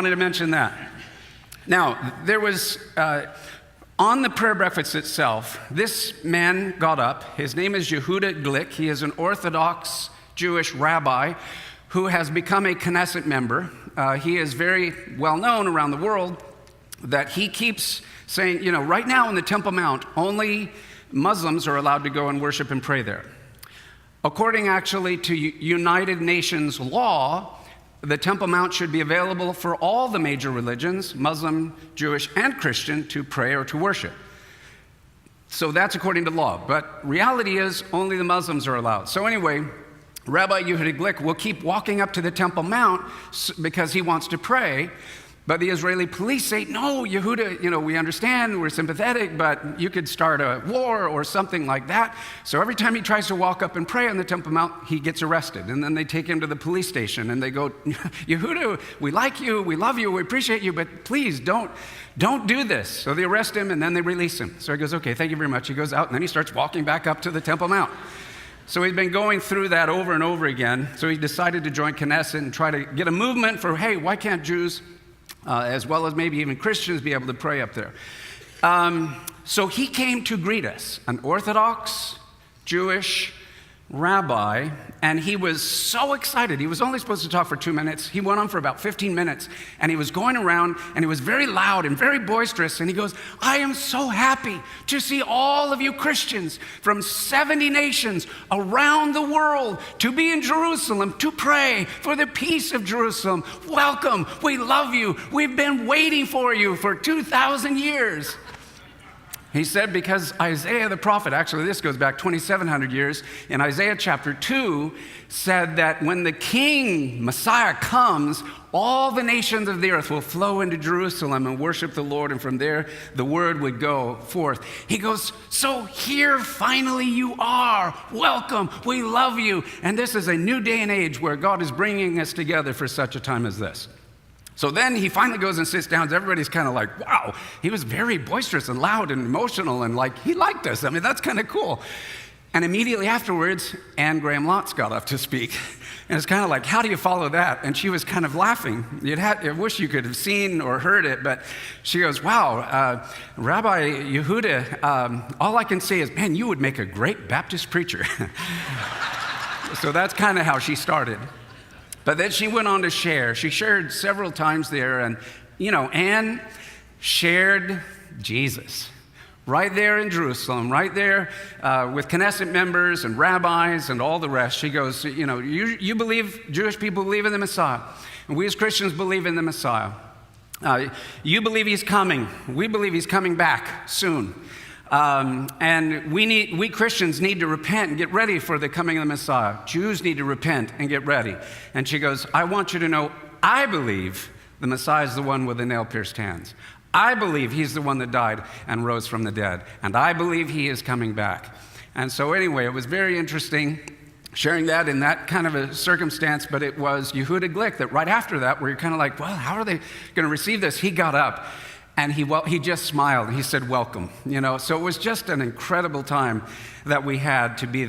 wanted to mention that. Now, there was, on the prayer breakfast itself, this man got up. His name is Yehuda Glick. He is an Orthodox Jewish rabbi who has become a Knesset member. He is very well known around the world that he keeps saying, right now in the Temple Mount, only Muslims are allowed to go and worship and pray there. According actually to United Nations law, the Temple Mount should be available for all the major religions, Muslim, Jewish, and Christian, to pray or to worship. So that's according to law. But reality is only the Muslims are allowed. So anyway, Rabbi Yehuda Glick will keep walking up to the Temple Mount because he wants to pray. But the Israeli police say, no, Yehuda, we understand, we're sympathetic, but you could start a war or something like that. So every time he tries to walk up and pray on the Temple Mount, he gets arrested. And then they take him to the police station and they go, Yehuda, we like you, we love you, we appreciate you, but please don't do this. So they arrest him and then they release him. So he goes, okay, thank you very much. He goes out and then he starts walking back up to the Temple Mount. So he's been going through that over and over again. So he decided to join Knesset and try to get a movement for, hey, why can't Jews as well as maybe even Christians be able to pray up there. So he came to greet us, an Orthodox Jewish rabbi, and he was so excited. He was only supposed to talk for 2 minutes. He went on for about 15 minutes, and he was going around, and he was very loud and very boisterous, and he goes, I am so happy to see all of you Christians from 70 nations around the world to be in Jerusalem to pray for the peace of Jerusalem. Welcome. We love you. We've been waiting for you for 2,000 years. He said because Isaiah the prophet, actually this goes back 2,700 years, in Isaiah chapter 2, said that when the King, Messiah, comes, all the nations of the earth will flow into Jerusalem and worship the Lord, and from there the word would go forth. He goes, so here finally you are. Welcome. We love you. And this is a new day and age where God is bringing us together for such a time as this. So then he finally goes and sits down. Everybody's kind of like, wow, he was very boisterous and loud and emotional and like, he liked us. I mean, that's kind of cool. And immediately afterwards, Anne Graham Lotz got up to speak. And it's kind of like, how do you follow that? And she was kind of laughing. I wish you could have seen or heard it, but she goes, wow, Rabbi Yehuda, all I can say is, man, you would make a great Baptist preacher. So that's kind of how she started. But then she went on to share. She shared several times there, and, Anne shared Jesus right there in Jerusalem, right there with Knesset members and rabbis and all the rest. She goes, you believe, Jewish people believe in the Messiah, and we as Christians believe in the Messiah. You believe he's coming. We believe he's coming back soon. And we Christians need to repent and get ready for the coming of the Messiah. Jews need to repent and get ready. And she goes, I want you to know, I believe the Messiah is the one with the nail-pierced hands. I believe he's the one that died and rose from the dead. And I believe he is coming back. And so anyway, it was very interesting sharing that in that kind of a circumstance, but it was Yehuda Glick that right after that, where you're kind of like, well, how are they going to receive this? He got up. And he just smiled. He said, welcome. So it was just an incredible time that we had to be there.